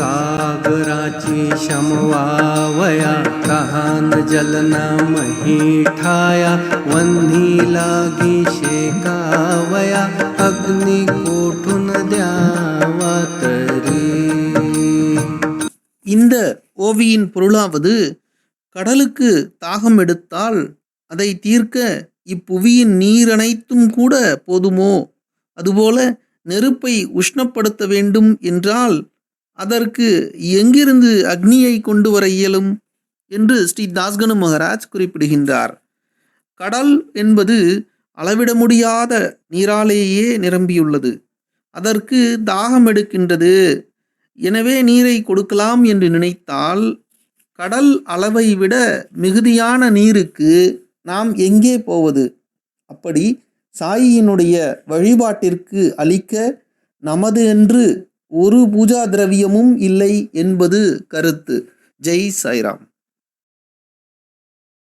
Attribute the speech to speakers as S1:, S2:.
S1: सागराची शमवावया, तहान जलना मही ठाया, वन्ही लागी शेकावया, अग्नी कोठून द्यावा तरी.
S2: இந்த ஓவியின் பொருளாவது, கடலுக்கு தாகம் எடுத்தால் அதை தீர்க்க இப்புவியின் நீரனைத்தும் கூட போதுமோ? அதுபோல நெருப்பை உஷ்ணப்படுத்த வேண்டும் என்றால் அதற்கு எங்கிருந்து அக்னியை கொண்டு வர இயலும் என்று ஸ்ரீ தாஸ்கனு மகராஜ் குறிப்பிடுகின்றார். கடல் என்பது அளவிட முடியாத நீராலேயே நிரம்பியுள்ளது. அதற்கு தாகம் எடுக்கின்றது. எனவே நீரை கொடுக்கலாம் என்று நினைத்தால் கடல் அளவை விட மிகுதியான நீருக்கு நாம் எங்கே போவது? அப்படி சாயியினுடைய வழிபாட்டிற்கு அளிக்க நமது என்று ஒரு பூஜா திரவியமும் இல்லை என்பது கருத்து. ஜெய் சாய்ராம்.